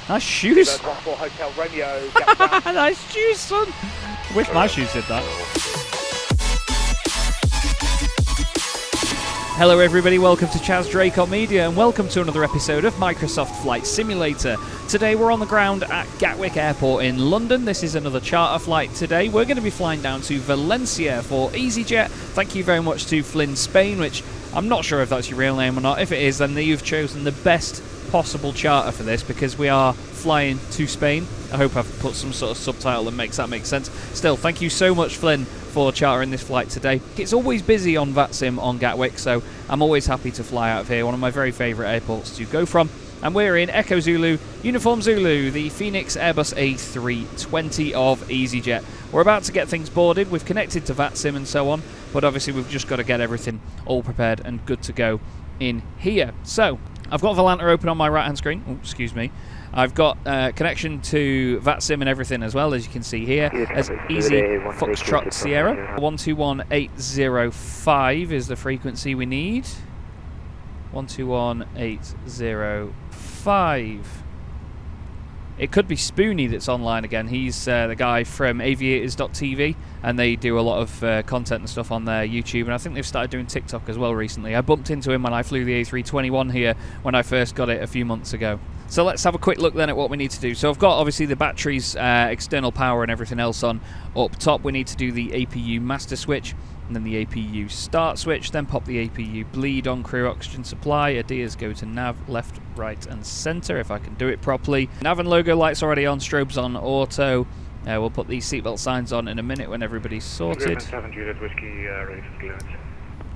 Nice shoes. Hotel Romeo. Nice shoes, son. Wish my shoes did that. Hello everybody, welcome to Chaz Draycott Media and welcome to another episode of Microsoft Flight Simulator. Today we're on the ground at Gatwick Airport in London. This is another charter flight today. We're going to be flying down to Valencia for EasyJet. Thank you very much to Flynn Spain, which I'm not sure if that's your real name or not. If it is, then you've chosen the best possible charter for this because we are flying to Spain. I hope I've put some sort of subtitle that makes that make sense. Still, thank you so much, Flynn, for chartering this flight today. It's always busy on VATSIM on Gatwick, so I'm always happy to fly out of here, one of my very favourite airports to go from. And we're in Echo Zulu, Uniform Zulu, the Phoenix Airbus A320 of EasyJet. We're about to get things boarded, we've connected to VATSIM and so on, but obviously we've just got to get everything all prepared and good to go in here. So, I've got Volanta open on my right hand screen, oh, excuse me. I've got connection to VATSIM and everything as well, as you can see here. As Easy Foxtrot Sierra. 121805 is the frequency we need. 121805. It could be Spoony that's online again. He's the guy from aviators.tv, and they do a lot of content and stuff on their YouTube, and I think they've started doing TikTok as well recently. I bumped into him when I flew the A321 here when I first got it a few months ago. So let's have a quick look then at what we need to do. So I've got obviously the batteries, external power and everything else on up top. We need to do the APU master switch, and then the APU start switch, then pop the APU bleed on crew oxygen supply. Ideas go to nav, left, right and centre if I can do it properly. Nav and logo lights already on, strobes on auto. We'll put these seatbelt signs on in a minute when everybody's sorted. 7 Juliet Whiskey, ready for clearance.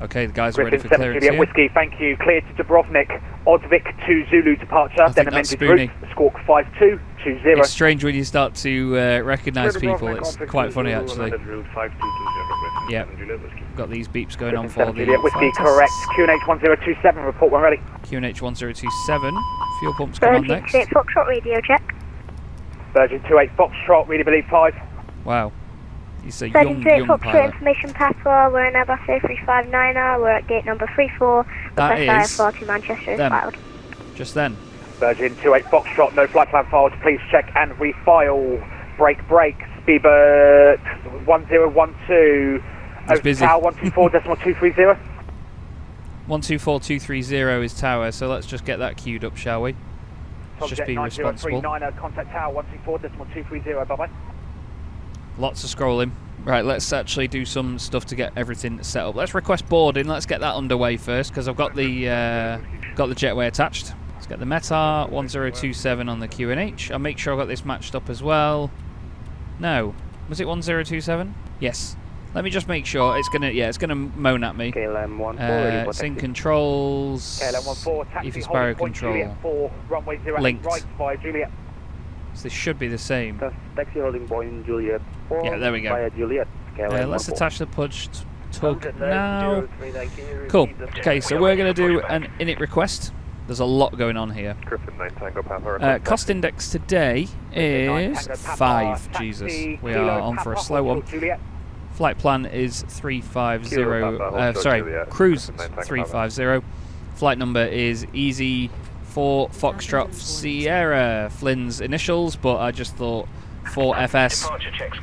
Okay, the guys are Griffin ready for clearance here. Whiskey, thank you. Clear to Dubrovnik, Odvik to Zulu departure, then amended route, Squawk 5220. It's strange when you start to recognise people, it's quite funny actually. Yeah, got these beeps going on for the Whiskey, correct. QNH 1027, report when ready. QNH 1027, fuel pumps come on next. Virgin 28 Foxtrot radio check. Virgin 28 Foxtrot, read believe 5. Wow. He's a Virgin young Foxtrot pilot. information password. We're in Airbus A359er. We're at gate number 34. That is IFR to Manchester is them. filed. Just then. Virgin 28 Foxtrot, no flight plan filed. Please check and refile. Brake. Speedbird 1012. He's busy. Tower 124.230. 124230 is tower, so let's just get that queued up, shall we? Let's just be responsible. Contact tower 124.230. Bye bye. Lots of scrolling. Right, let's actually do some stuff to get everything set up. Let's request boarding. Let's get that underway first, because I've got the jetway attached. Let's get the METAR 1027 on the QNH. I'll make sure I've got this matched up as well. No, was it 1027? Yes. Let me just make sure. It's gonna moan at me. It's in controls. EFI Sparrow control. Linked. So this should be the same. Taxi holding point Juliet. Yeah, there we go. Juliet. Let's attach the pudge tug now. Cool. Okay, so we're going to do an init request. There's a lot going on here. Cost index today is 5. Jesus, we are on for a slow one. Flight plan is 350. Sorry, cruise 350. Flight number is Easy 4 Foxtrot Sierra, Flynn's initials, but I just thought 4FS,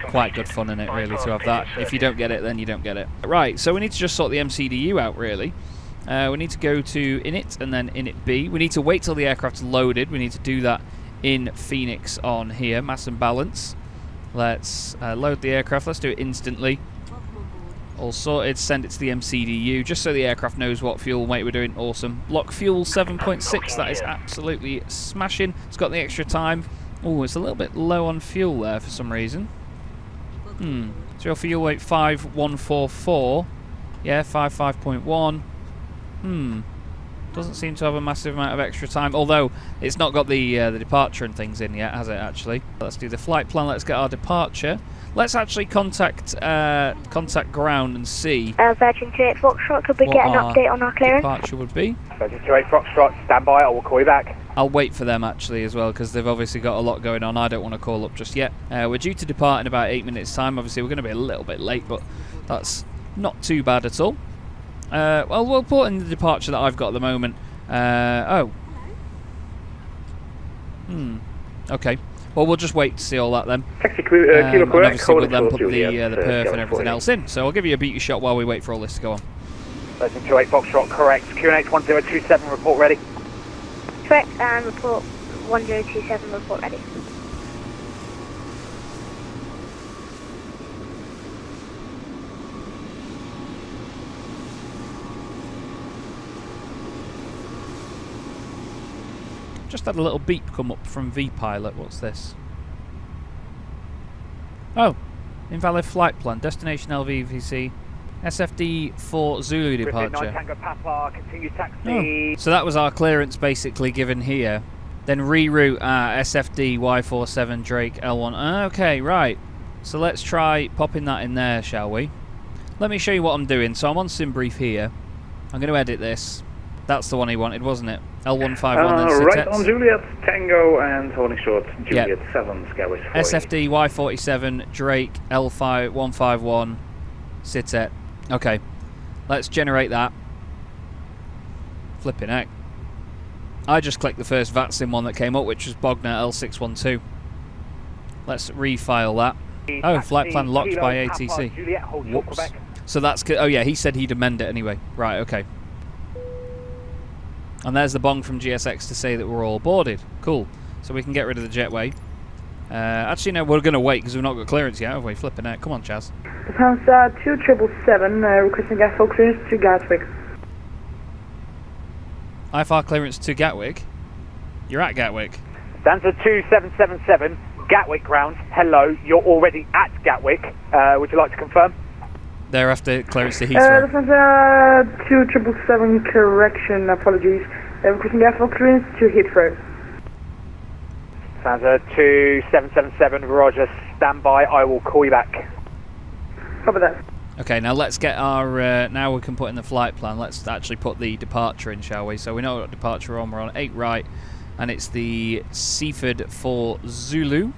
quite good fun in it really to have that. If you don't get it, then you don't get it. Right, so we need to just sort the MCDU out really. We need to go to init and then init B. We need to wait till the aircraft's loaded. We need to do that in Phoenix on here, mass and balance. Let's load the aircraft, let's do it instantly. All sorted, send it to the MCDU, just so the aircraft knows what fuel weight we're doing. Awesome. Lock fuel 7.6, that is absolutely smashing. It's got the extra time. Oh, it's a little bit low on fuel there for some reason. So your fuel weight 5144. Yeah, 55.1. Doesn't seem to have a massive amount of extra time, although it's not got the departure and things in yet, has it actually? Let's do the flight plan, let's get our departure. Let's actually contact ground and see Virgin 28 Foxtrot, could we get an update on our clearance? Departure would be. Virgin 28 Foxtrot, stand by, I will call you back. I'll wait for them actually as well, because they've obviously got a lot going on. I don't want to call up just yet. We're due to depart in about 8 minutes time. Obviously we're going to be a little bit late, but that's not too bad at all. Well, we'll put in the departure that I've got at the moment. Okay. Well, we'll just wait to see all that then. Taxi And Kilo correct. obviously we'll then put the Juliet, perf and everything else in. So I'll give you a beauty shot while we wait for all this to go on. Listen, 28 Foxtrot, correct. QNH 1027, report ready. Correct, and report 1027, report ready. Just had a little beep come up from V-Pilot. What's this? Oh, invalid flight plan. Destination LVVC. SFD for Zulu departure. 9 Tango Papa, continue taxi. Oh. So that was our clearance basically given here. Then reroute SFD Y47 Drake L1. Okay, right. So let's try popping that in there, shall we? Let me show you what I'm doing. So I'm on SimBrief here. I'm going to edit this. That's the one he wanted, wasn't it? L151 then right on Juliet, Tango, and holding short, Juliet 7, Skyways 40. SFD Y47 Drake L151 Sitet. Okay, let's generate that. Flipping heck. I just clicked the first VATSIM one that came up, which was Bogner L612. Let's refile that. Oh, flight plan locked by ATC. Whoops. So that's... Oh yeah, he said he'd amend it anyway. Right, okay. And there's the bong from GSX to say that we're all boarded. Cool. So we can get rid of the jetway. Actually, no, we're going to wait because we've not got clearance yet, have we? Flipping out. Come on, Chaz. Lufthansa 2777, requesting IFR clearance to Gatwick. IFR clearance to Gatwick? You're at Gatwick. Lufthansa 2777, Gatwick ground. Hello, you're already at Gatwick. Would you like to confirm? They're after clearance to Heathrow. Lufthansa 2777, correction, apologies. Requesting IFR clearance to Heathrow. Lufthansa 2777, Roger, stand by. I will call you back. Copy that. Okay, now let's get our... now we can put in the flight plan. Let's actually put the departure in, shall we? So we know what departure we're on. We're on 8 right, and it's the Seaford for Zulu.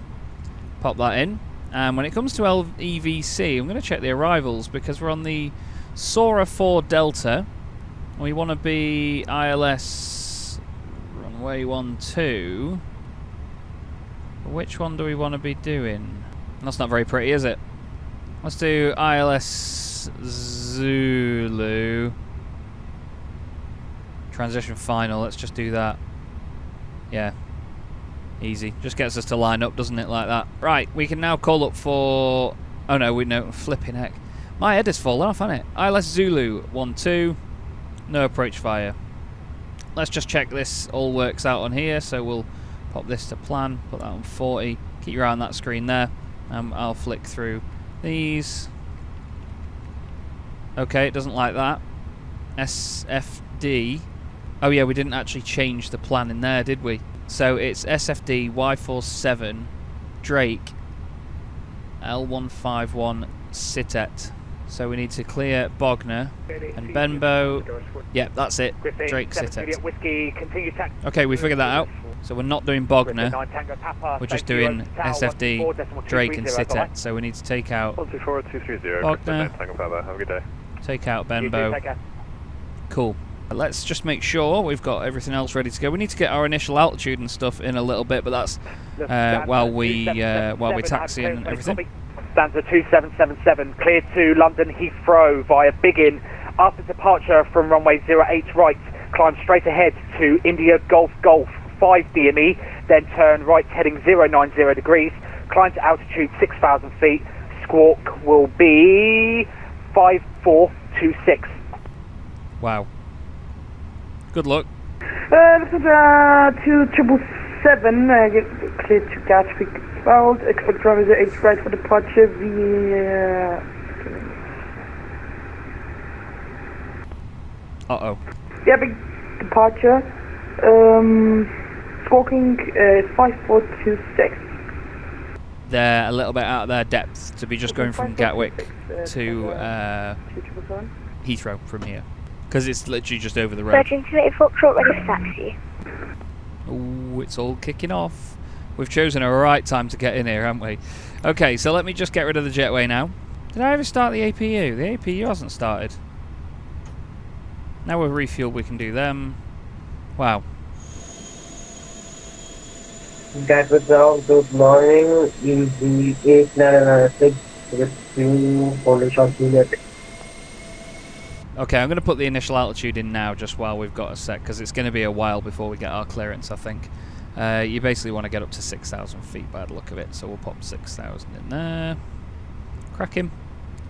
Pop that in. And when it comes to LEVC, I'm going to check the arrivals because we're on the Sora 4 Delta. We want to be ILS runway 12. Which one do we want to be doing? That's not very pretty, is it? Let's do ILS Zulu. Transition final, let's just do that. Yeah. Easy. Just gets us to line up, doesn't it, like that? Right, we can now call up for... Oh no, we know. Flipping heck. My head has fallen off, hasn't it? ILS Zulu 12. No approach fire. Let's just check this all works out on here. So we'll pop this to plan, put that on 40. Keep your eye on that screen there. I'll flick through these. Okay, it doesn't like that. SFD. Oh yeah, we didn't actually change the plan in there, did we? So it's SFD Y47 Drake L151 Sitet. So we need to clear Bogner and Benbow. Yep, that's it. Drake Sitet. Okay, we figured that out. So we're not doing Bogner. We're just doing SFD Drake and Sitet. So we need to take out Bogner. Take out Benbow. Cool. Let's just make sure we've got everything else ready to go. We need to get our initial altitude and stuff in a little bit, but that's while we taxi and everything. Lufthansa 2777, cleared to London Heathrow via Biggin. After departure from runway 08 right, climb straight ahead to India Golf 5 DME, then turn right heading 090 degrees, climb to altitude 6,000 feet. Squawk will be 5426. Wow. Good luck. Lufthansa 2777, cleared to Gatwick. Expect runway 08 right for departure via... Uh-oh. Yeah, big departure. Squawking 5426. They're a little bit out of their depth to be just going from Gatwick to Heathrow from here. Because it's literally just over the road. Virgin 28 Foxtrot, ready for taxi. Ooh, it's all kicking off. We've chosen a right time to get in here, haven't we? Okay, so let me just get rid of the jetway now. Did I ever start the APU? The APU hasn't started. Now we're refueled, we can do them. Wow. Gatwick ground, good morning. Easy 8996 with 2 holding short Juliet. Okay, I'm going to put the initial altitude in now just while we've got a sec, because it's going to be a while before we get our clearance, I think. You basically want to get up to 6,000 feet by the look of it, so we'll pop 6,000 in there. Crack him.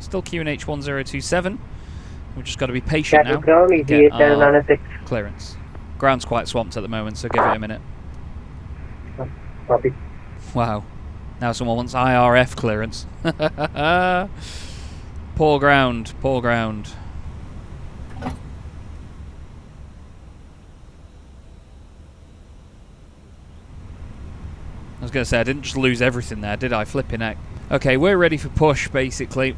Still QNH 1027. We've just got to be patient now. Ground, Get our clearance. Ground's quite swamped at the moment, so give it a minute. Copy. Wow. Now someone wants IRF clearance. Poor ground, poor ground. I was going to say, I didn't just lose everything there, did I? Flipping heck. Okay, we're ready for push, basically.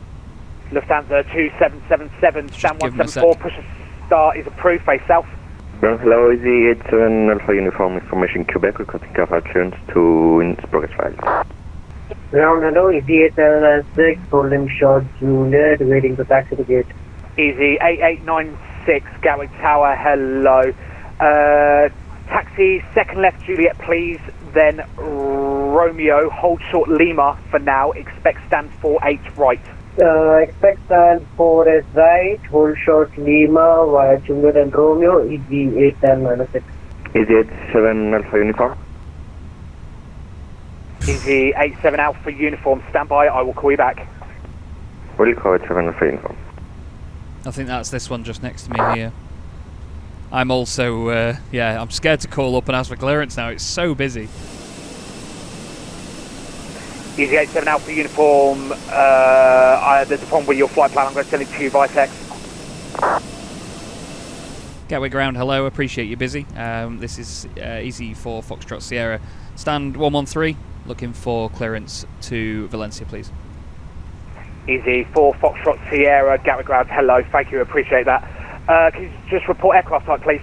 Lufthansa 2777, stand 174, push to start is approved, face south. Hello, Easy 87 Alpha Uniform Information Quebec, requesting car clearance to Innsbruck file. Ground, hello, Easy 8796, holding short Juliet, waiting to taxi to gate. Easy 8896, Gatwick Tower, hello. Taxi, second left Juliet, please. Then Romeo, hold short Lima for now. Expect stand 48 right. Expect stand 48 right. Hold short Lima via Juliet and Romeo. Easy 8996. Easy 87 Alpha Uniform. Easy 87 Alpha Uniform, stand by. I will call you back. Will call 87 Alpha Uniform. I think that's this one just next to me here. I'm also, yeah, I'm scared to call up and ask for clearance now. It's so busy. Easy 87 Alpha Uniform, there's a problem with your flight plan. I'm going to send it to you via text. Gatwick ground, hello. Appreciate you busy. This is Easy for Foxtrot Sierra. Stand 113, looking for clearance to Valencia, please. Easy for Foxtrot Sierra, Gatwick ground, hello. Thank you, appreciate that. Can you just report aircraft type, please?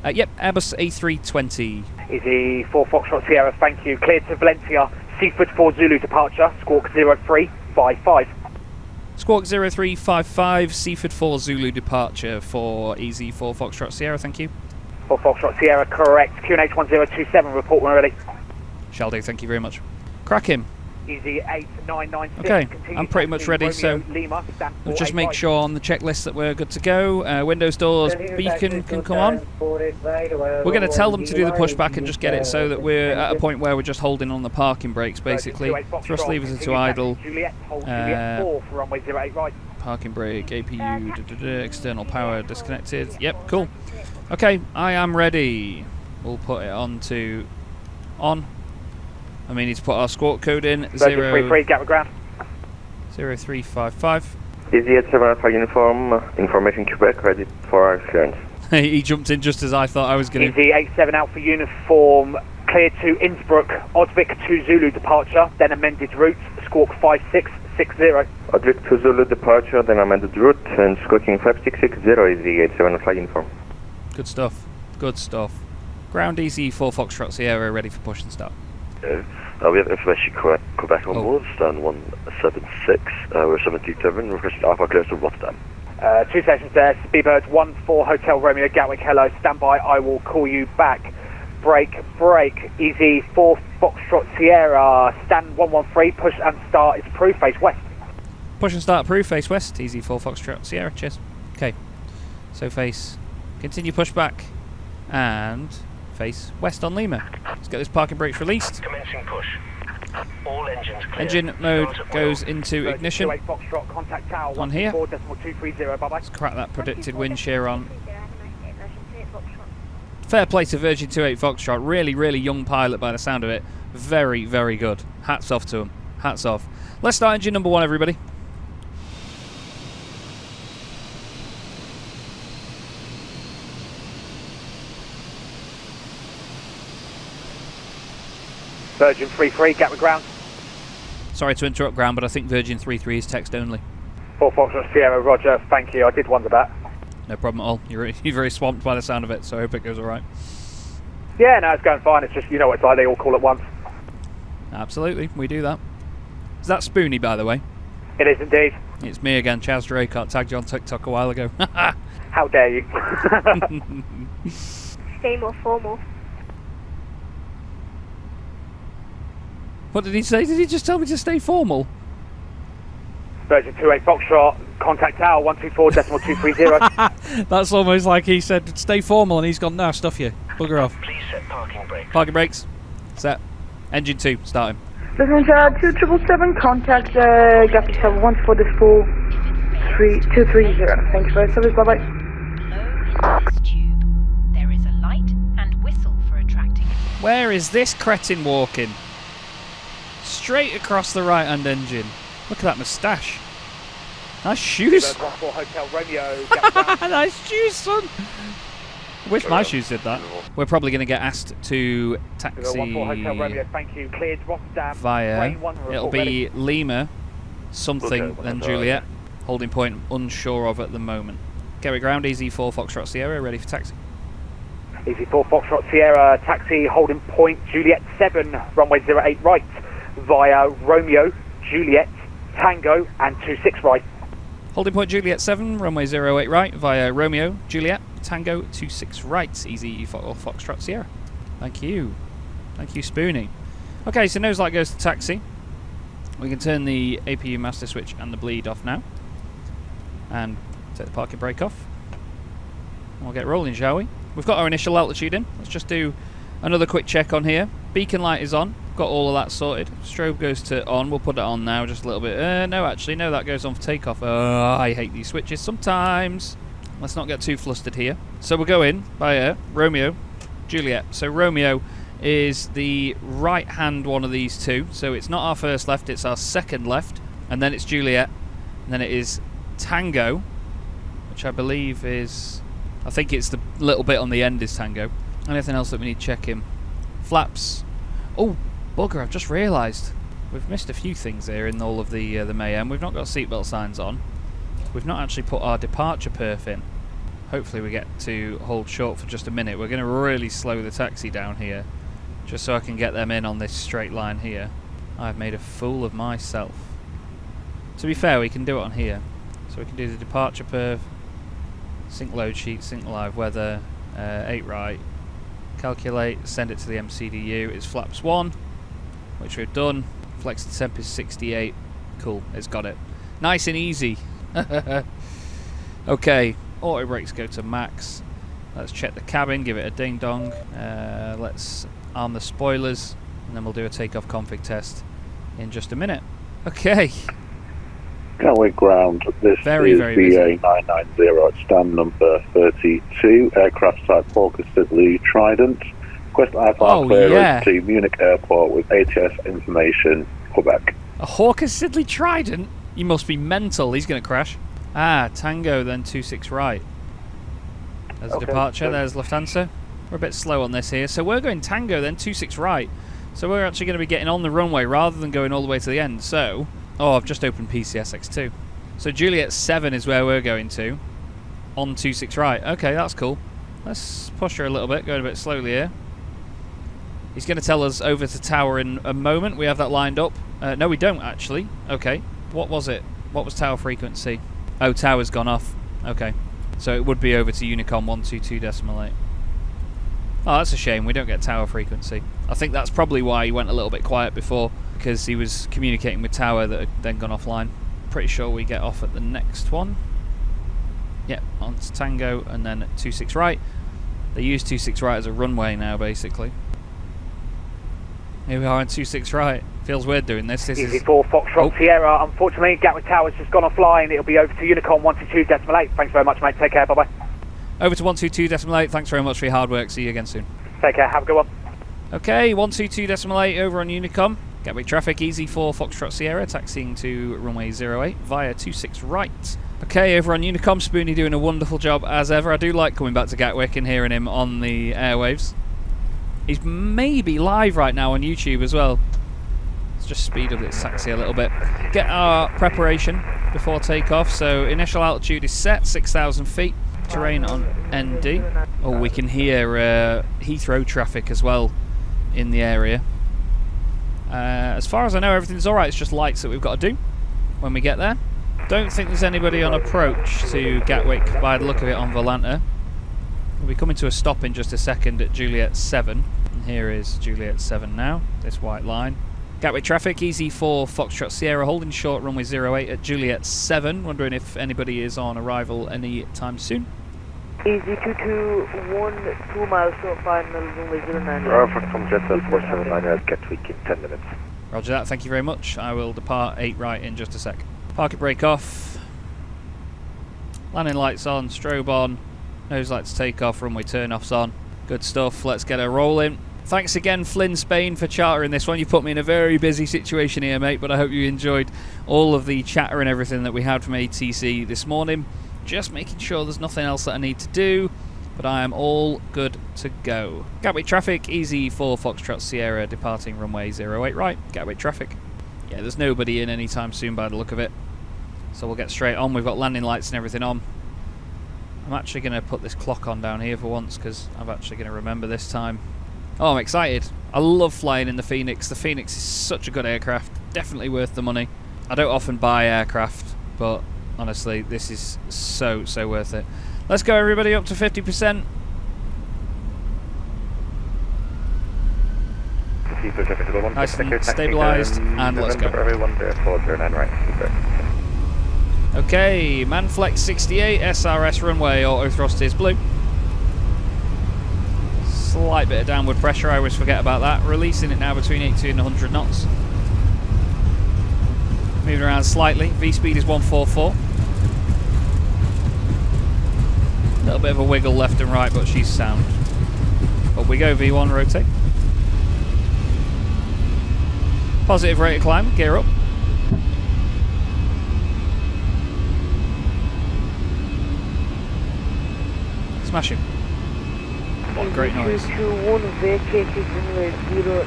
Yep, Airbus A320. Easy for Foxtrot Sierra, thank you. Cleared to Valencia, Seaford 4 Zulu departure, squawk 0355. Squawk 0355, Seaford 4 Zulu departure for Easy for Foxtrot Sierra, thank you. For Foxtrot Sierra, correct. QNH 1027, report when ready. Shall do, thank you very much. Crack him. Easy 8996. Okay, I'm pretty much ready, so we'll just make sure on the checklist that we're good to go. Windows, doors, beacon can come on. We're going to tell them to do the pushback and just get it so that we're at a point where we're just holding on the parking brakes, basically. Thrust levers into idle. Parking brake, APU, external power disconnected. Yep, cool. Okay, I am ready. We'll put it on to on. I mean, need to put our squawk code in. 0355. Easy 87 Alpha Uniform, Information Quebec, ready for our clearance. He jumped in just as I thought I was going to. Easy 87 Alpha Uniform, cleared to Innsbruck, Osvik 2 Zulu departure, then amended route, squawk 5660. Osvik 2 Zulu departure, then amended route, and squawking 5660, Easy 87 Alpha Uniform. Good stuff, good stuff. Ground Easy for Foxtrot Sierra, ready for push and start. We have information Quebec on board, stand 176, we're 727, requesting Alpha clearance to Rotterdam. 2 stations there, Speedbird 14 Hotel Romeo Gatwick, hello, stand by, I will call you back. Break, Easy 4 Foxtrot Sierra, stand 113, push and start, it's approved, face west. Push and start approved, face west, Easy 4 Foxtrot Sierra, cheers. Okay, so face, continue push back, and face west on Lima. Let's get this parking brakes released. Commencing push. All engines clear. Engine mode goes into ignition. On here. Let's crack that predicted wind shear on. Fair play to Virgin 28 Foxtrot. Really, really young pilot by the sound of it. Very, very good. Hats off to him. Hats off. Let's start engine number 1, everybody. Virgin 33, Gatwick ground. Sorry to interrupt ground, but I think Virgin 33 is text only. 4 Foxtrot Sierra, roger, thank you, I did wonder that. No problem at all. You're very swamped by the sound of it, so I hope it goes alright. Yeah, no, it's going fine, it's just, you know what it's like, they all call at once. Absolutely, we do that. Is that Spoony, by the way? It is indeed. It's me again, Chaz Draycott, tagged you on TikTok a while ago. How dare you. Stay more formal. What did he say? Did he just tell me to stay formal? Virgin 28 Foxtrot, contact Tower 124.230. That's almost like he said, stay formal, and he's gone, nah, stuff you. Bugger off. Please set parking brakes. Parking brakes. Set. Engine 2, starting. This one's 2777, contact Gatwick Tower 144.230. Thanks for the service, bye-bye. Below is this tube. There is a light and whistle for attracting. Where is this cretin walking? Straight across the right-hand engine. Look at that moustache. Nice shoes. Hotel Romeo. Nice shoes, son. I wish my shoes did that. We're probably going to get asked to taxi Hotel Romeo, thank you. Cleared Rotterdam. via. It'll be Lima, something, then Juliet. Holding point unsure of at the moment. Gatwick ground, EZ4 Foxtrot Sierra, ready for taxi. EZ4 Foxtrot Sierra, taxi holding point Juliet 7, runway 08 right, via Romeo, Juliet, Tango, and 26 right. Holding point Juliet 7, runway 08 right, via Romeo, Juliet, Tango, 26 right, EZ4 Foxtrot Sierra. Thank you. Thank you, Spoony. Okay, so nose light goes to taxi. We can turn the APU master switch and the bleed off now. And take the parking brake off. We'll get rolling, shall we? We've got our initial altitude in. Let's just do another quick check on here. Beacon light is on. Got all of that sorted. Strobe goes to on. We'll put it on now just a little bit. No, actually, no, that goes on for takeoff. I hate these switches sometimes. Let's not get too flustered here. So we'll go in via Romeo, Juliet. So Romeo is the right-hand one of these two. So it's not our first left, it's our second left. And then it's Juliet. And then it is Tango, which I believe is... I think it's the little bit on the end is Tango. Anything else that we need checking? Flaps. Oh, bugger, I've just realised. We've missed a few things here in all of the mayhem. We've not got seatbelt signs on. We've not actually put our departure perf in. Hopefully we get to hold short for just a minute. We're going to really slow the taxi down here, just so I can get them in on this straight line here. I've made a fool of myself. To be fair, we can do it on here. So we can do the departure perf, sync load sheet, sync live weather, 8 right, calculate, send it to the MCDU. It's flaps 1, which we've done. Flexed temp is 68. Cool, it's got it. Nice and easy. Okay, auto brakes go to max. Let's check the cabin, give it a ding dong. Let's arm the spoilers, and then we'll do a takeoff config test in just a minute. Okay. Gatwick ground, this very, is very busy. BA990 at stand number 32, aircraft type Hawker Siddeley Trident. Request IFR clearance to Munich Airport with ATS information, Quebec. A Hawker Siddeley Trident? You must be mental, he's going to crash. Ah, Tango, then 26 right. There's a departure, there's Lufthansa. We're a bit slow on this here, so we're going Tango, then 26 right. So we're actually going to be getting on the runway rather than going all the way to the end, so... Oh, I've just opened PCSX2. So Juliet 7 is where we're going to. On 26 right. Okay, that's cool. Let's push her a little bit, going a bit slowly here. He's going to tell us over to tower in a moment. We have that lined up. No, we don't, actually. Okay. What was it? What was tower frequency? Oh, tower's gone off. Okay. So it would be over to Unicom 122.8. Oh, that's a shame. We don't get tower frequency. I think that's probably why he went a little bit quiet before, because he was communicating with tower that had then gone offline. Pretty sure we get off at the next one. Yep, on to Tango, and then 26 right. They use 26 right as a runway now, basically. Here we are on 26 right. Feels weird doing this. This is EZ4 Foxtrot Sierra. Unfortunately, Gatwick Tower's just gone offline. It'll be over to Unicom 122.8. Thanks very much, mate. Take care. Bye-bye. Over to 122.8. Thanks very much for your hard work. See you again soon. Take care. Have a good one. Okay, 122.8 over on Unicom. Gatwick traffic, EZ4 Foxtrot Sierra, taxiing to runway 08 via 26 right. Okay, over on Unicom, Spoony doing a wonderful job as ever. I do like coming back to Gatwick and hearing him on the airwaves. He's maybe live right now on YouTube as well. Let's just speed up this taxi a little bit. Get our preparation before takeoff. So initial altitude is set, 6,000 feet. Terrain on ND. Oh, we can hear Heathrow traffic as well in the area. As far as I know, everything's alright. It's just lights that we've got to do when we get there. Don't think there's anybody on approach to Gatwick by the look of it on Volanta. We'll be coming to a stop in just a second at Juliet 7. And here is Juliet 7 now, this white line. Gatwick traffic, easy for Foxtrot Sierra, holding short runway 08 at Juliet 7. Wondering if anybody is on arrival any time soon. Easy 221, 2 miles to final runway 09. From Jet 479 at Gatwick in 10 minutes. Roger that, thank you very much. I will depart 8 right in just a sec. Park brake off. Landing lights on, strobe on. Nose lights take off, runway turn offs on. Good stuff, let's get her rolling. Thanks again, Flynn Spain, for chartering this one. You put me in a very busy situation here, mate, but I hope you enjoyed all of the chatter and everything that we had from ATC this morning. Just making sure there's nothing else that I need to do, but I am all good to go. Gatwick traffic, easy for Foxtrot Sierra, departing runway 08 right. Gatwick traffic. Yeah, there's nobody in anytime soon by the look of it. So we'll get straight on. We've got landing lights and everything on. I'm actually going to put this clock on down here for once because I'm actually going to remember this time. Oh, I'm excited. I love flying in the Phoenix. The Phoenix is such a good aircraft. Definitely worth the money. I don't often buy aircraft, but honestly, this is so worth it. Let's go, everybody, up to 50%. Nice and stabilised, and let's go. Okay, Manflex 68, SRS runway, auto thrust is blue. Slight bit of downward pressure, I always forget about that. Releasing it now between 80 and 100 knots. Moving around slightly, V-speed is 144. A little bit of a wiggle left and right, but she's sound. Up we go, V1, rotate. Positive rate of climb, gear up. Smash him. What a great noise. 221, vacated runway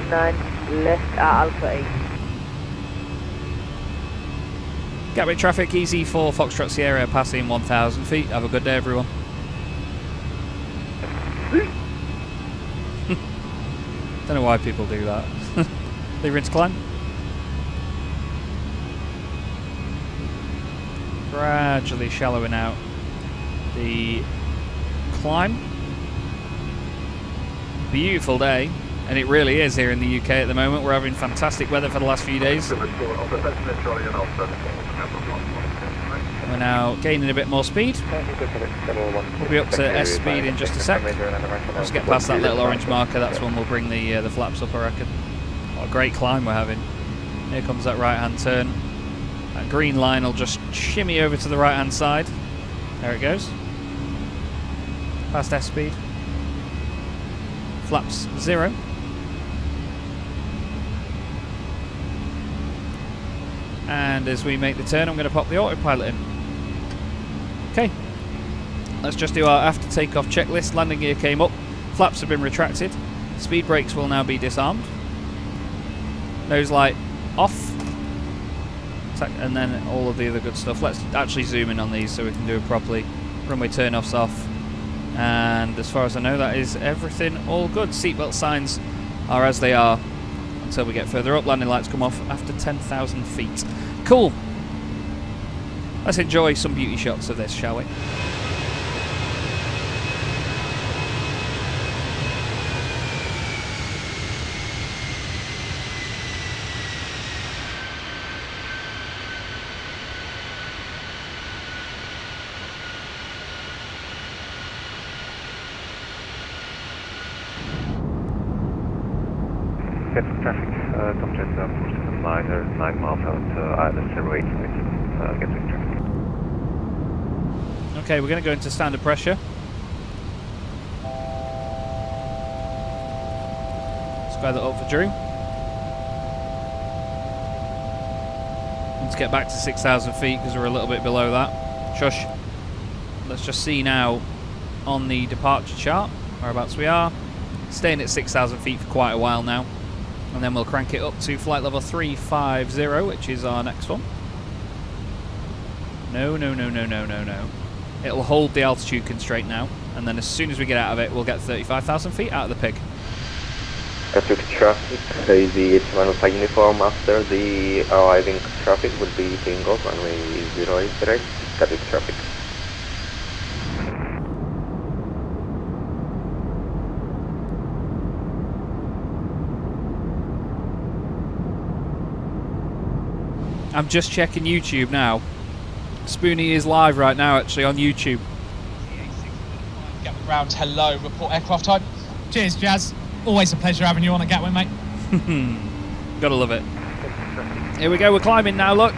09, left at Alpha 8. Gatwick traffic, easy for Foxtrot Sierra, passing 1,000 feet. Have a good day, everyone. Don't know why people do that. Lever into climb. Gradually shallowing out the climb. Beautiful day, and it really is here in the UK at the moment. We're having fantastic weather for the last few days. We're now gaining a bit more speed. We'll be up to S speed in just a sec. Once we get past that little orange marker, that's when we'll bring the flaps up, I reckon. What a great climb we're having. Here comes that right hand turn. That green line will just shimmy over to the right hand side. There it goes. Past S speed. Flaps 0. And as we make the turn, I'm going to pop the autopilot in. Okay. Let's just do our after takeoff checklist. Landing gear came up. Flaps have been retracted. Speed brakes will now be disarmed. Nose light off. And then all of the other good stuff. Let's actually zoom in on these so we can do it properly. Runway turn-offs off. And as far as I know, that is everything all good. Seatbelt signs are as they are until we get further up. Landing lights come off after 10,000 feet. Cool. Let's enjoy some beauty shots of this, shall we? Traffic, Tom Jet 479, 9 miles out, Island 08 with Gatwick traffic. Okay, we're going to go into standard pressure. Square that up for Drew. Let's get back to 6,000 feet because we're a little bit below that. Shush. Let's just see now on the departure chart whereabouts we are. Staying at 6,000 feet for quite a while now. And then we'll crank it up to flight level 350, which is our next one. No. It'll hold the altitude constraint now, and then as soon as we get out of it, we'll get 35,000 feet out of the pig. Gatwick traffic, the 81 Alpha uniform after the arriving traffic will be taking off runway 08 direct, Gatwick traffic. I'm just checking YouTube now. Spoony is live right now, actually, on YouTube. Gatwick ground, hello, report aircraft type. Cheers, Chaz. Always a pleasure having you on at Gatwick, mate. Gotta love it. Here we go, we're climbing now, look.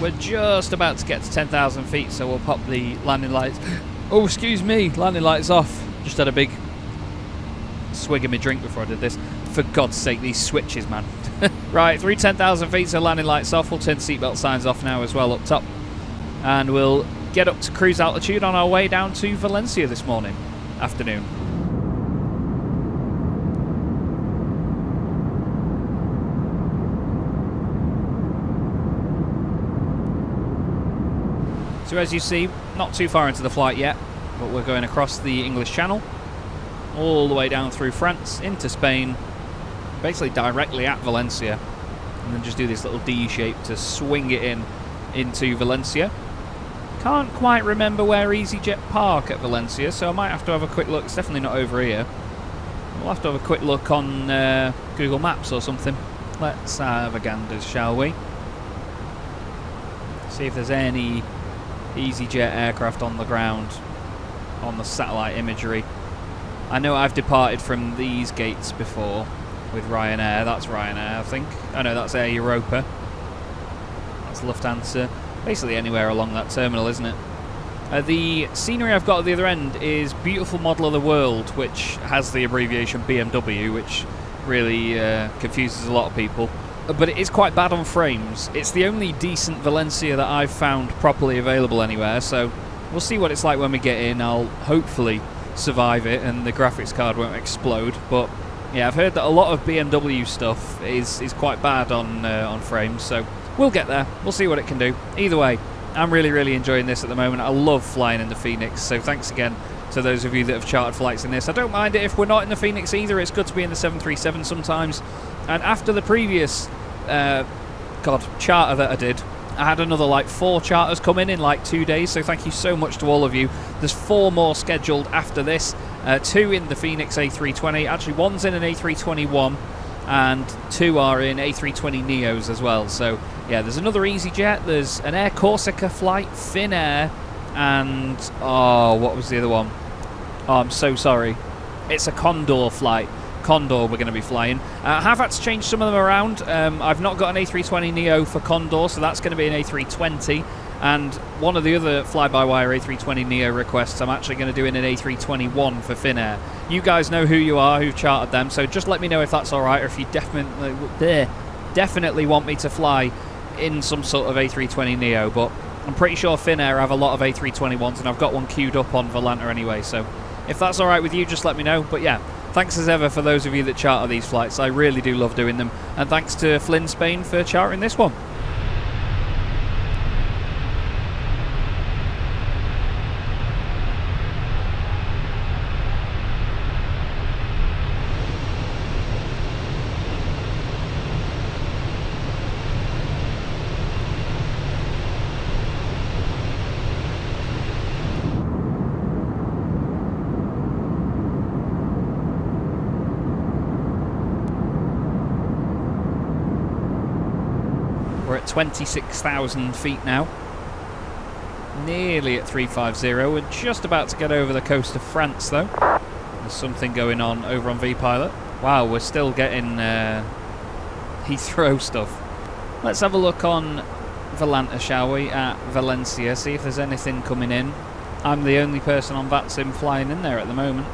We're just about to get to 10,000 feet, so we'll pop the landing lights. Oh, excuse me, landing lights off. Just had a big swig of my drink before I did this. For God's sake, these switches, man. Right, through 10,000 feet, so landing lights off. We'll turn seatbelt signs off now as well up top. And we'll get up to cruise altitude on our way down to Valencia this afternoon. So as you see, not too far into the flight yet, but we're going across the English Channel, all the way down through France, into Spain, basically directly at Valencia, and then just do this little D shape to swing it into Valencia. Can't quite remember where EasyJet park at Valencia, so I might have to have a quick look. It's definitely not over here. We'll have to have a quick look on Google Maps or something. Let's have a gander, shall we? See if there's any EasyJet aircraft on the ground on the satellite imagery. I know I've departed from these gates before with Ryanair. That's Ryanair, I think. Oh no, that's Air Europa. That's Lufthansa. Basically anywhere along that terminal, isn't it? The scenery I've got at the other end is Beautiful Model of the World, which has the abbreviation BMW, which really confuses a lot of people. But it is quite bad on frames. It's the only decent Valencia that I've found properly available anywhere, so we'll see what it's like when we get in. I'll hopefully survive it and the graphics card won't explode, but yeah, I've heard that a lot of BMW stuff is quite bad on frames, so we'll get there. We'll see what it can do. Either way, I'm really enjoying this at the moment. I love flying in the Phoenix, so thanks again to those of you that have chartered flights in this. I don't mind it if we're not in the Phoenix either. It's good to be in the 737 sometimes. And after the previous charter that I did, I had another like 4 charters come in like 2 days, so thank you so much to all of you. There's 4 more scheduled after this, 2 in the Phoenix A320, actually one's in an A321 and 2 are in A320 Neos as well. So yeah, there's another EasyJet, there's an Air Corsica flight, Finnair, and what was the other one? Oh, I'm so sorry, it's a Condor flight. Condor we're going to be flying. I have had to change some of them around. I've not got an A320 Neo for Condor, so that's going to be an A320. And one of the other fly-by-wire A320 Neo requests I'm actually going to do in an A321 for Finnair. You guys know who you are, who've chartered them, so just let me know if that's alright, or if you definitely want me to fly in some sort of A320 Neo. But I'm pretty sure Finnair have a lot of A321s, and I've got one queued up on Volanta anyway, so if that's alright with you, just let me know. But yeah, thanks as ever for those of you that charter these flights. I really do love doing them. And thanks to Flynn Spain for chartering this one. We're at 26,000 feet now. Nearly at 350. We're just about to get over the coast of France though. There's something going on over on V-Pilot. Wow, we're still getting Heathrow stuff. Let's have a look on Volanta, shall we, at Valencia, see if there's anything coming in. I'm the only person on VATSIM flying in there at the moment.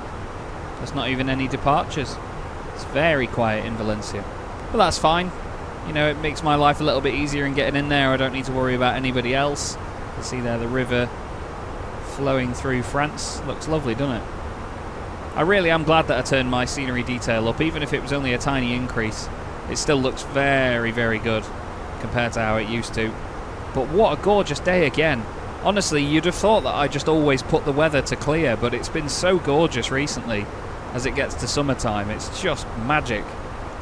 There's not even any departures. It's very quiet in Valencia. But that's fine. You know, it makes my life a little bit easier in getting in there. I don't need to worry about anybody else. You can see there the river flowing through France. Looks lovely, doesn't it? I really am glad that I turned my scenery detail up, even if it was only a tiny increase. It still looks very good compared to how it used to. But what a gorgeous day again. Honestly, you'd have thought that I just always put the weather to clear, but it's been so gorgeous recently as it gets to summertime. It's just magic.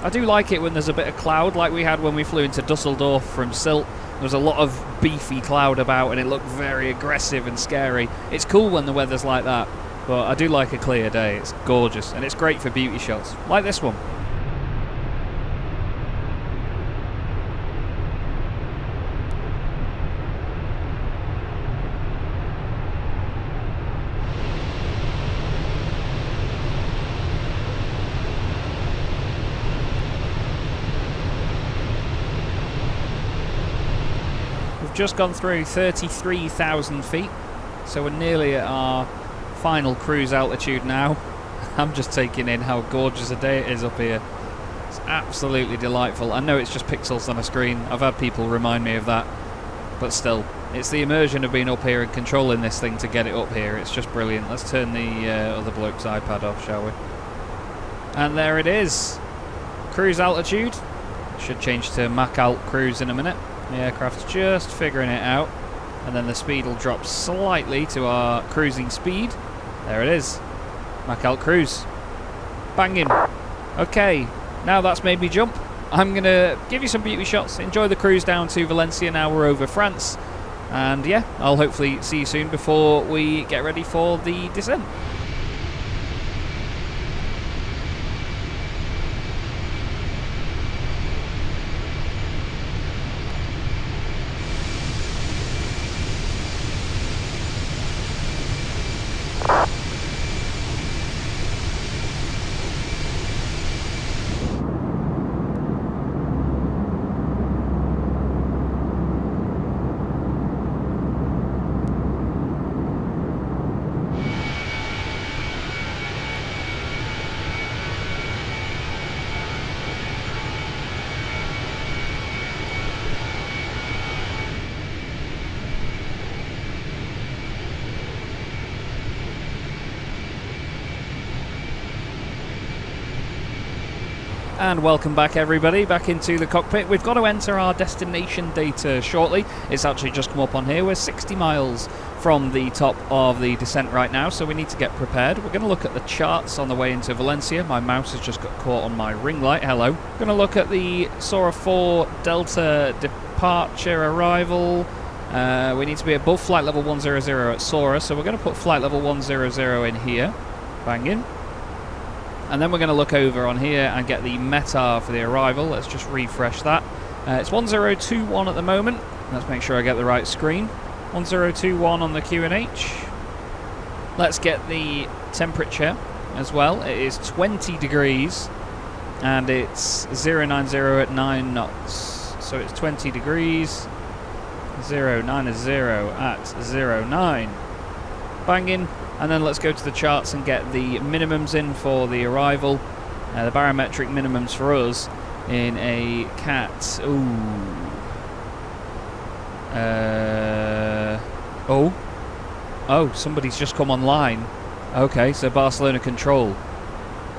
I do like it when there's a bit of cloud, like we had when we flew into Dusseldorf from Sylt. There was a lot of beefy cloud about and it looked very aggressive and scary. It's cool when the weather's like that, but I do like a clear day. It's gorgeous and it's great for beauty shots, like this one. Just gone through 33,000 feet, so we're nearly at our final cruise altitude now. I'm just taking in how gorgeous a day it is up here. It's absolutely delightful. I know it's just pixels on a screen. I've had people remind me of that, but still, it's the immersion of being up here and controlling this thing to get it up here. It's just brilliant. Let's turn the other bloke's iPad off, shall we? And there it is. Cruise altitude. Should change to Mach Alt cruise in a minute. The aircraft's just figuring it out, and then the speed will drop slightly to our cruising speed. There it is. Mach Alt cruise. Banging. Okay, now that's made me jump. I'm going to give you some beauty shots, enjoy the cruise down to Valencia. Now we're over France, and yeah, I'll hopefully see you soon before we get ready for the descent. And welcome back everybody, back into the cockpit. We've got to enter our destination data shortly. It's actually just come up on here. We're 60 miles from the top of the descent right now, so we need to get prepared. We're going to look at the charts on the way into Valencia. My mouse has just got caught on my ring light. Hello. We're going to look at the Sora 4 Delta departure arrival. We need to be above flight level 100 at Sora, so we're going to put flight level 100 in here. Banging. And then we're going to look over on here and get the METAR for the arrival. Let's just refresh that. It's 1021 at the moment. Let's make sure I get the right screen. 1021 on the QNH. Let's get the temperature as well. It is 20 degrees and it's 090 at 9 knots. So it's 20 degrees, 090 at 09. Banging. And then let's go to the charts and get the minimums in for the arrival. The barometric minimums for us in a CAT. Oh, somebody's just come online. Okay, so Barcelona Control.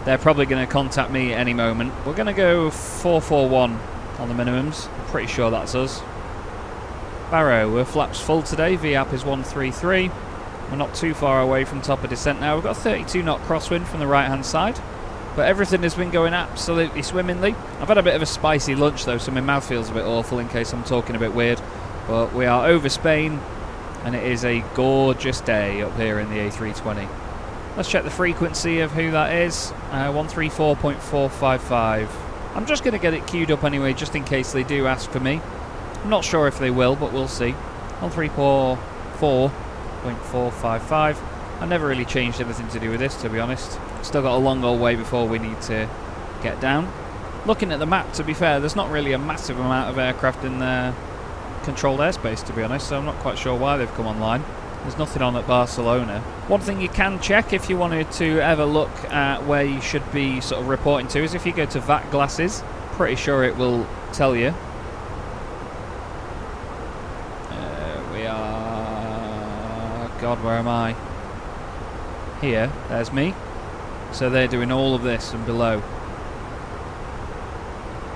They're probably going to contact me any moment. We're going to go 441 on the minimums. I'm pretty sure that's us. Barrow, we're flaps full today. VAP is 133. We're not too far away from top of descent now. We've got a 32 knot crosswind from the right hand side, but everything has been going absolutely swimmingly. I've had a bit of a spicy lunch though, so my mouth feels a bit awful in case I'm talking a bit weird, but we are over Spain and it is a gorgeous day up here in the A320. Let's check the frequency of who that is. 134.455. I'm just going to get it queued up anyway just in case they do ask for me. I'm not sure if they will, but we'll see. 134.455. I never really changed anything to do with this, to be honest. Still got a long old way before we need to get down. Looking at the map, to be fair, there's not really a massive amount of aircraft in their controlled airspace, to be honest, so I'm not quite sure why they've come online. There's nothing on at Barcelona. One thing you can check if you wanted to ever look at where you should be sort of reporting to is if you go to VAT glasses. Pretty sure it will tell you. We are... God, where am I? Here, there's me. So they're doing all of this and below.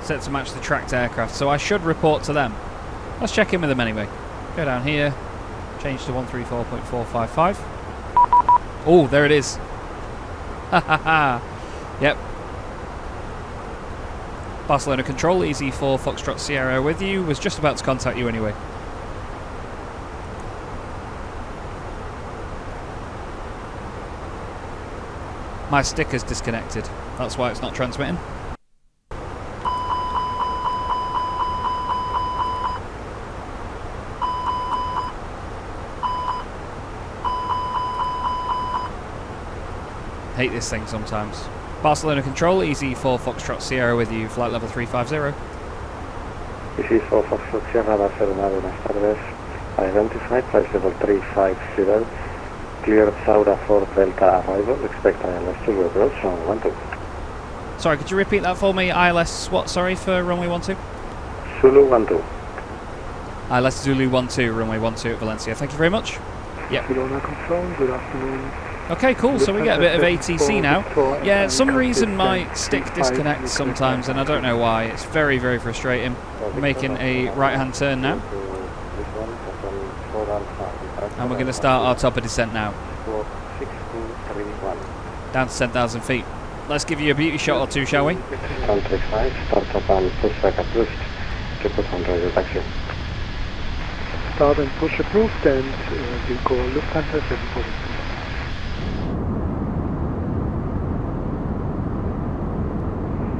Set to match the tracked aircraft, so I should report to them. Let's check in with them anyway. Go down here, change to 134.455. Oh, there it is. Ha ha ha. Yep. Barcelona Control, Easy 4 Foxtrot Sierra with you. Was just about to contact you anyway. My sticker's disconnected. That's why it's not transmitting. Hate this thing sometimes. Barcelona Control, Easy 4 Foxtrot Sierra with you, flight level 350. Easy 4 Foxtrot Sierra, Barcelona, buenas tardes. Identified, flight level 350. Cleared Saura 4 Delta arrival, expect ILS to approach, runway 12. Sorry, could you repeat that for me? ILS what, sorry, for runway 12? Zulu 12. ILS Zulu 12, runway 12 at Valencia. Thank you very much. Yep. Barcelona Control, good afternoon. Okay, cool, so we get a bit of ATC now. Yeah, some reason my stick disconnects sometimes and I don't know why. It's very, very frustrating. We're making a right-hand turn now. And we're going to start our top of descent now. Down to 10,000 feet. Let's give you a beauty shot or two, shall we? Country 5, start up and pushback approved. Keep it on radio taxi. Start and push approved and we'll call Lufthansa 742.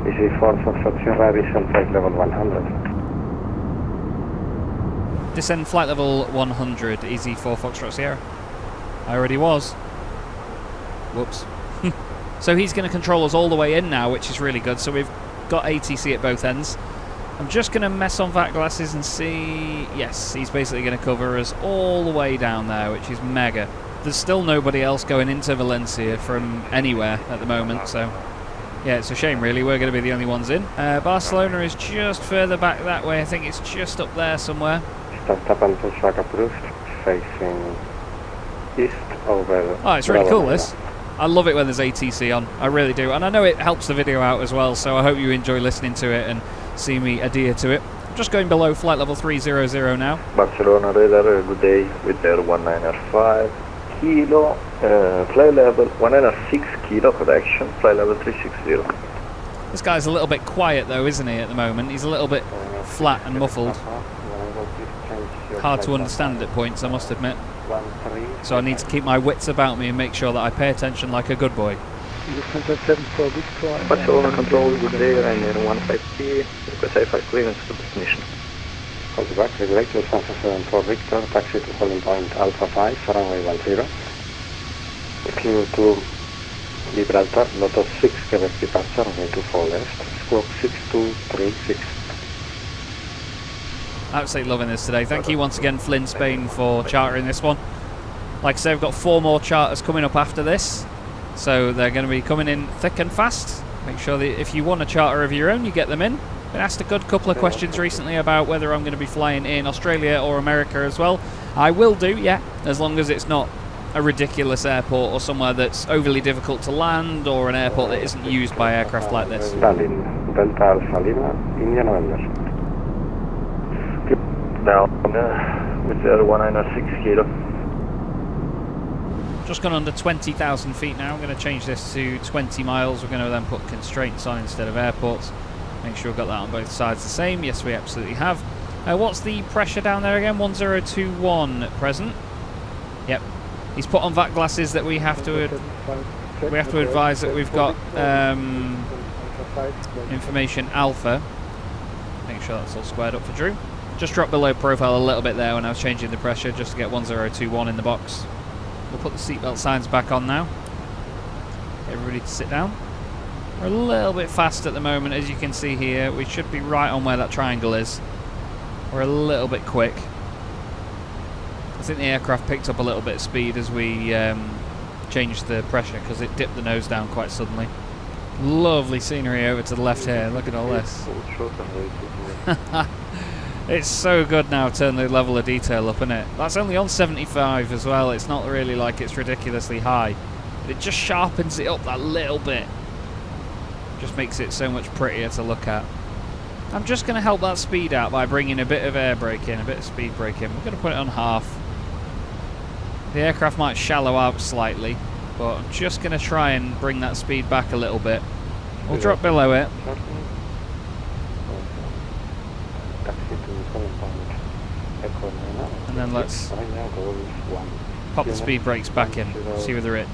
Easy 4 Foxtrot Sierra, descent flight level 100. Descend flight level 100, Easy 4 Foxtrot Sierra. I already was. Whoops. So he's going to control us all the way in now, which is really good. So we've got ATC at both ends. I'm just going to mess on VAC glasses and see... Yes, he's basically going to cover us all the way down there, which is mega. There's still nobody else going into Valencia from anywhere at the moment, so... Yeah, it's a shame really, we're going to be the only ones in. Barcelona is just further back that way, I think it's just up there somewhere. Start up and pushback approved, facing east over... Oh, it's really cool this. I love it when there's ATC on, I really do. And I know it helps the video out as well, so I hope you enjoy listening to it and see me adhere to it. I'm just going below flight level 300 now. Barcelona radar, good day, with their 195 kilo, flight level 196 kilo, correction, flight level 360. This guy's a little bit quiet though, isn't he, at the moment? He's a little bit flat and muffled. Hard to understand at points, I must admit. So I need to keep my wits about me and make sure that I pay attention like a good boy. Barcelona Control, good day, Ryanair 150, request A5 clearance to destination. Copy back, regulator Lufthansa 74 Victor, taxi to holding point Alpha 5, runway 10. Clear to Gibraltar, Lotus 6, Quebec departure, runway 24 left, squawk 6236. Absolutely loving this today. Thank you once again, Flynn Spain, for chartering this one. Like I say, I've got 4 more charters coming up after this, so they're going to be coming in thick and fast. Make sure that if you want a charter of your own, you get them in. Been asked a good couple of questions recently about whether I'm going to be flying in Australia or America as well. I will do, yeah, as long as it's not a ridiculous airport or somewhere that's overly difficult to land or an airport that isn't used by aircraft like this. Stalin, Delta Alpha Lima, India November. Now, with their 196 kilo. Just gone under 20,000 feet now. I'm going to change this to 20 miles. We're going to then put constraints on instead of airports. Make sure we've got that on both sides the same. Yes, we absolutely have. What's the pressure down there again? 1021 at present. Yep. He's put on VAC glasses that we have to advise that we've got information alpha. Make sure that's all squared up for Drew. Just dropped below profile a little bit there when I was changing the pressure just to get 1021 in the box. We'll put the seatbelt signs back on now. Get everybody to sit down. We're a little bit fast at the moment, as you can see here. We should be right on where that triangle is. We're a little bit quick. I think the aircraft picked up a little bit of speed as we changed the pressure because it dipped the nose down quite suddenly. Lovely scenery over to the left here. Look at all this. It's so good now, turn the level of detail up, isn't it? That's only on 75 as well. It's not really like it's ridiculously high. But it just sharpens it up that little bit. Just makes it so much prettier to look at. I'm just going to help that speed out by bringing a bit of air brake in, a bit of speed brake in. We're going to put it on half. The aircraft might shallow out slightly, but I'm just going to try and bring that speed back a little bit. We'll drop below it. And then let's pop the speed brakes back in, see whether it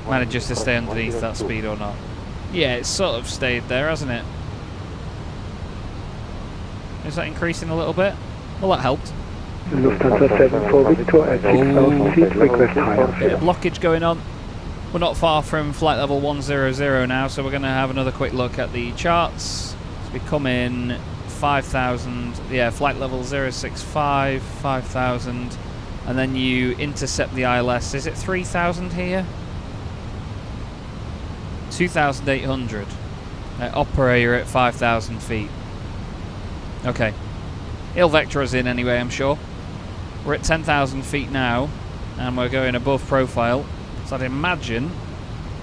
manages to stay underneath that speed or not. Yeah, it's sort of stayed there, hasn't it? Is that increasing a little bit? Well, that helped. Lufthansa 74 Victor at 6,000 feet, request higher. Bit of blockage going on. We're not far from flight level 100 now, so we're going to have another quick look at the charts. As we come in 5,000, yeah, flight level 065, 5,000, and then you intercept the ILS. Is it 3,000 here? 2,800. Opera, you're at 5,000 feet. Okay. He'll vector us in anyway, I'm sure. We're at 10,000 feet now, and we're going above profile. So I'd imagine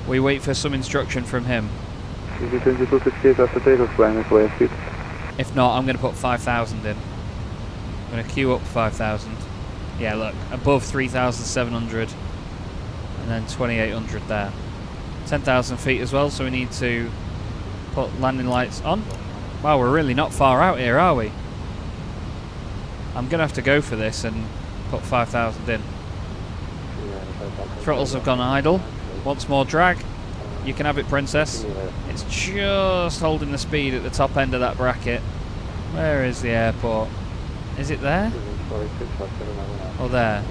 we wait for some instruction from him. If not, I'm going to put 5,000 in. I'm going to queue up 5,000. Yeah, look, above 3,700, and then 2,800 there. 10,000 feet as well, so we need to put landing lights on. Wow, we're really not far out here, are we? I'm going to have to go for this and put 5,000 in. Throttles have gone idle. Once more drag. You can have it, Princess. It's just holding the speed at the top end of that bracket. Where is the airport? Is it there? Or there?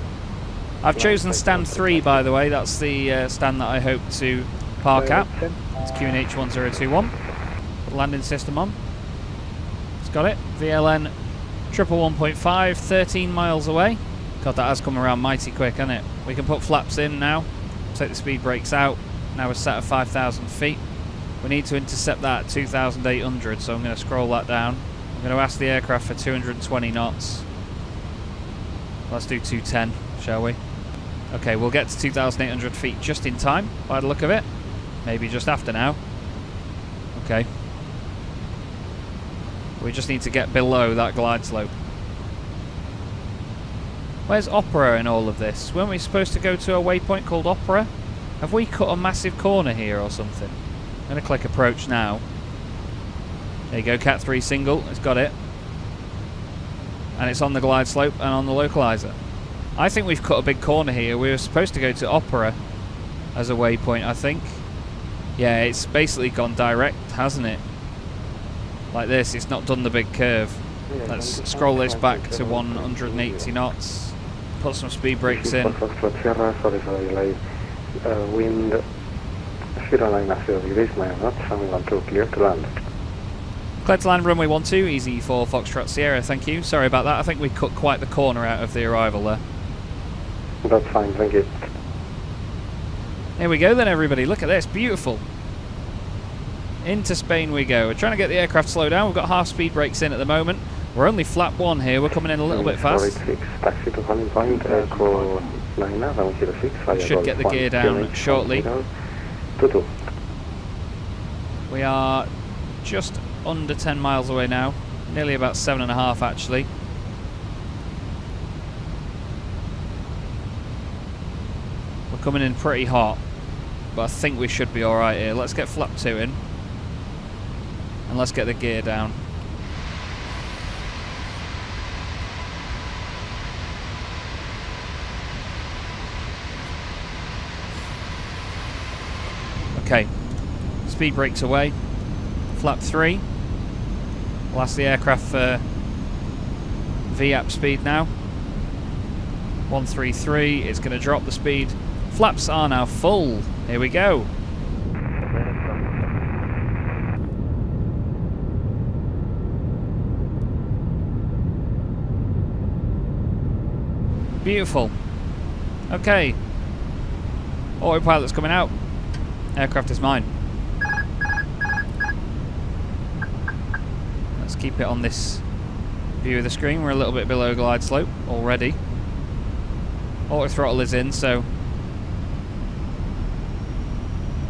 I've chosen stand 3, by the way. That's the stand that I hope to park at. It's QNH 1021. Put landing system on. It's got it. VLN 111.5, 13 miles away. God, that has come around mighty quick, hasn't it? We can put flaps in now. Take the speed brakes out. Now we're set at 5,000 feet. We need to intercept that at 2,800, so I'm going to scroll that down. I'm going to ask the aircraft for 220 knots. Let's do 210, shall we? Okay, we'll get to 2,800 feet just in time, by the look of it. Maybe just after now. Okay. We just need to get below that glide slope. Where's Opera in all of this? Weren't we supposed to go to a waypoint called Opera? Have we cut a massive corner here or something? I'm going to click approach now. There you go, Cat 3 single, it's got it. And it's on the glide slope and on the localizer. I think we've cut a big corner here. We were supposed to go to Opera as a waypoint, I think. Yeah, it's basically gone direct, hasn't it? Like this, it's not done the big curve. Let's scroll this back to 180 knots. Put some speed brakes in. Wind 090 degrees, 9 knots, and we want to clear to land. Clear to land, runway 12, easy for Foxtrot Sierra, thank you. Sorry about that, I think we cut quite the corner out of the arrival there. That's fine, thank you. Here we go then, everybody, look at this, beautiful. Into Spain we go. We're trying to get the aircraft to slow down. We've got half speed brakes in at the moment. We're only flap 1 here, we're coming in a little bit fast. Should get the gear down shortly. We are just under 10 miles away now. Nearly about 7.5 actually. We're coming in pretty hot, but I think we should be alright here. Let's get flap 2 in. And let's get the gear down. Okay, speed brakes away. Flap 3. We'll ask the aircraft for VAP speed now. 133, it's going to drop the speed. Flaps are now full. Here we go. Beautiful. Okay. Autopilot's coming out. Aircraft is mine. Let's keep it on this view of the screen. We're a little bit below glide slope already. Auto throttle is in, so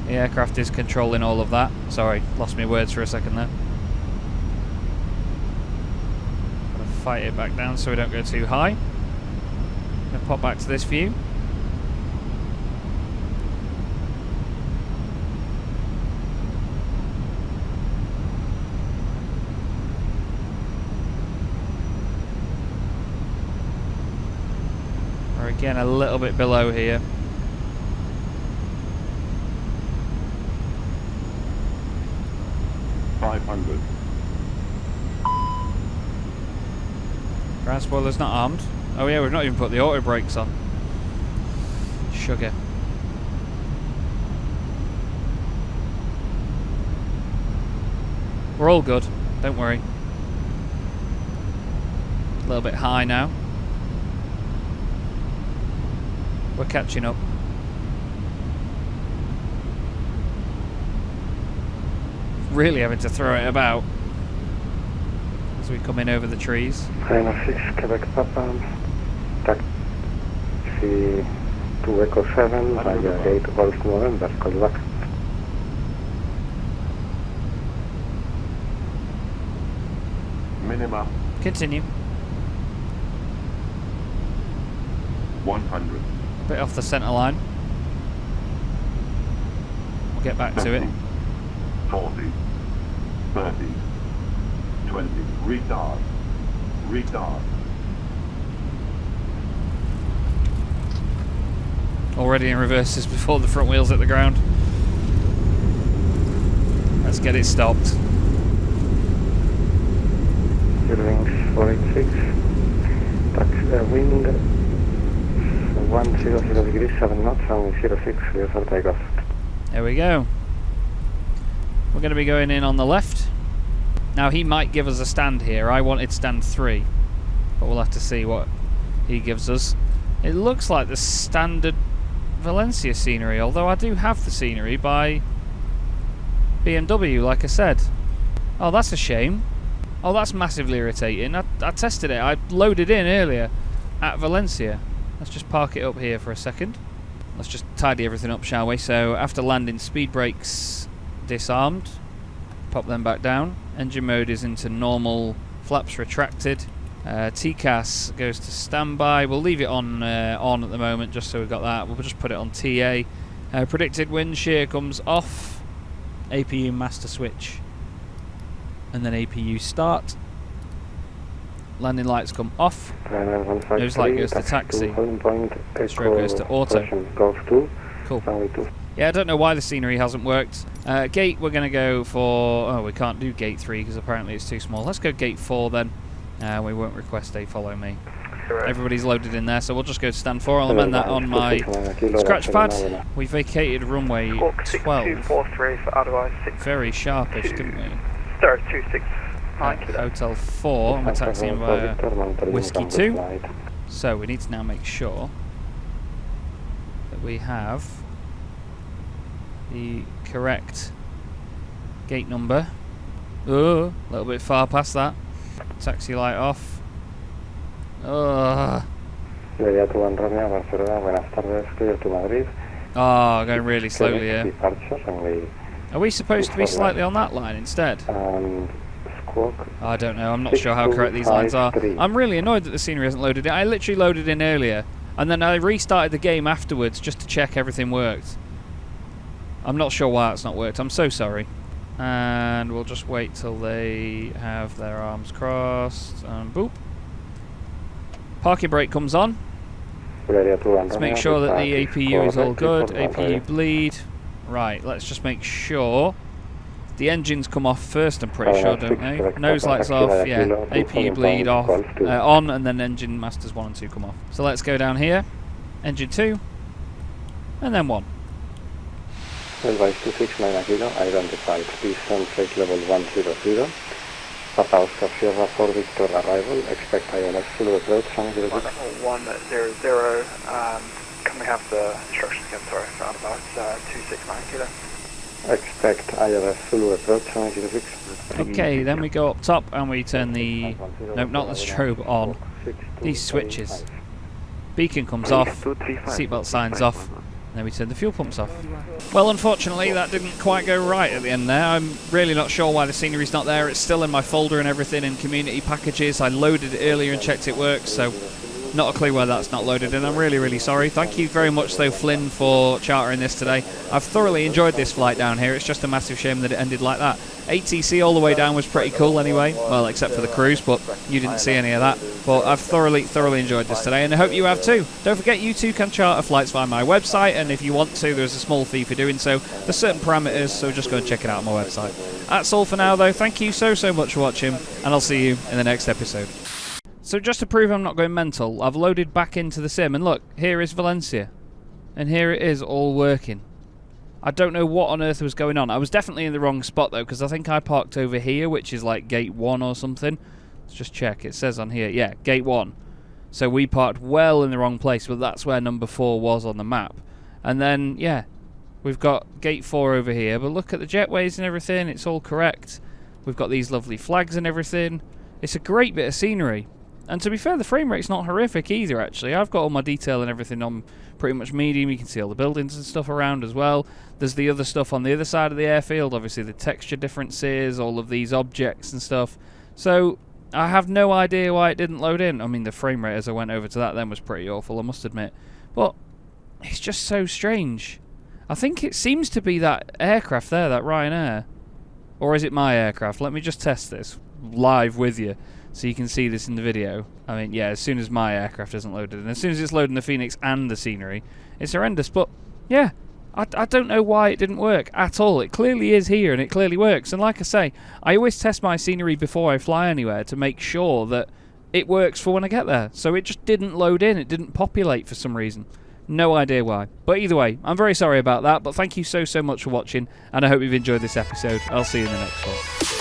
the aircraft is controlling all of that. Sorry, lost my words for a second there. Gotta fight it back down so we don't go too high. Gonna pop back to this view. Getting a little bit below here. Ground spoiler's not armed. Oh yeah, we've not even put the auto brakes on. Sugar. We're all good, don't worry. A little bit high now. We're catching up. Really having to throw it about as we come in over the trees. Final 6, Quebec Papa. Taxi 2 Echo 7, via Gate Golf November, call back. Minima. Continue. 100. Bit off the centre line. We'll get back to it. 40. 30. 20. Retard. Retard. Already in reverses before the front wheels hit the ground. Let's get it stopped. Wings 486. Wind 100 degrees, 7 knots, runway 06, clear for takeoff. There we go. We're going to be going in on the left. Now he might give us a stand here. I wanted stand 3, but we'll have to see what he gives us. It looks like the standard Valencia scenery, although I do have the scenery by BMW, like I said. Oh, that's a shame. Oh, that's massively irritating. I tested it. I loaded in earlier at Valencia. Let's just park it up here for a second. Let's just tidy everything up, shall we? So after landing, speed brakes disarmed. Pop them back down. Engine mode is into normal. Flaps retracted. TCAS goes to standby. We'll leave it on at the moment just so we've got that. We'll just put it on TA. Predicted wind shear comes off. APU master switch. And then APU start. Landing lights come off. Nose light goes to taxi. Strobe goes to auto. Cool. Yeah, I don't know why the scenery hasn't worked. Gate, we're going to go for... Oh, we can't do gate 3 because apparently it's too small. Let's go gate 4 then. We won't request a follow me. Everybody's loaded in there, so we'll just go to stand 4. I'll amend that on my scratch pad. We vacated runway 12. Very sharpish, didn't we? 269. Hotel 4, and we're taxiing via Whiskey 2. So we need to now make sure that we have the correct gate number. Oh, a little bit far past that. Taxi light off. Oh, going really slowly here. Are we supposed to be slightly on that line instead? I don't know, I'm not sure how correct these lines are. I'm really annoyed that the scenery hasn't loaded in. I literally loaded in earlier, and then I restarted the game afterwards just to check everything worked. I'm not sure why it's not worked, I'm so sorry. And we'll just wait till they have their arms crossed, and boop. Parking brake comes on. Let's make sure that the APU is all good. APU bleed. Right, let's just make sure. The engines come off first, I'm pretty sure, don't they? Nose lights off, yeah. APU bleed off, on, and then engine masters 1 and 2 come off. So let's go down here. Engine 2, and then 1. Advice 269 Kilo, identified descent flight level 100. Papa Oscar Sierra 4 Victor arrival, expect ILS Zulu approach, 100. 100, can we have the instructions again, sorry, roundabout 269 Kilo. Expect ILS Zulu approach, 106. Okay, then we go up top and we turn the, nope, not the strobe on, these switches. Beacon comes off, seatbelt signs off, and then we turn the fuel pumps off. Well, unfortunately, that didn't quite go right at the end there. I'm really not sure why the scenery's not there. It's still in my folder and everything in community packages. I loaded it earlier and checked it works, so Not a clue why that's not loaded, and I'm really, really sorry. Thank you very much, though, Flynn, for chartering this today. I've thoroughly enjoyed this flight down here. It's just a massive shame that it ended like that. ATC all the way down was pretty cool anyway, well, except for the cruise, but you didn't see any of that. But I've thoroughly enjoyed this today, and I hope you have too. Don't forget, you too can charter flights via my website, and if you want to, there's a small fee for doing so. There's certain parameters, so just go and check it out on my website. That's all for now, though. Thank you so much for watching, and I'll see you in the next episode. So just to prove I'm not going mental, I've loaded back into the sim, and look, here is Valencia. And here it is, all working. I don't know what on earth was going on. I was definitely in the wrong spot, though, because I think I parked over here, which is like gate 1 or something. Let's just check. It says on here, yeah, gate 1. So we parked well in the wrong place, but that's where number 4 was on the map. And then, yeah, we've got gate 4 over here, but look at the jetways and everything. It's all correct. We've got these lovely flags and everything. It's a great bit of scenery. And to be fair, the frame rate's not horrific either, actually. I've got all my detail and everything on pretty much medium. You can see all the buildings and stuff around as well. There's the other stuff on the other side of the airfield, obviously the texture differences, all of these objects and stuff. So I have no idea why it didn't load in. I mean, the frame rate as I went over to that then was pretty awful, I must admit. But it's just so strange. I think it seems to be that aircraft there, that Ryanair. Or is it my aircraft? Let me just test this live with you, so you can see this in the video. I mean, yeah, as soon as my aircraft isn't loaded, and as soon as it's loading the Phoenix and the scenery, it's horrendous. But, yeah, I don't know why it didn't work at all. It clearly is here, and it clearly works. And like I say, I always test my scenery before I fly anywhere to make sure that it works for when I get there. So it just didn't load in. It didn't populate for some reason. No idea why. But either way, I'm very sorry about that. But thank you so much for watching, and I hope you've enjoyed this episode. I'll see you in the next one.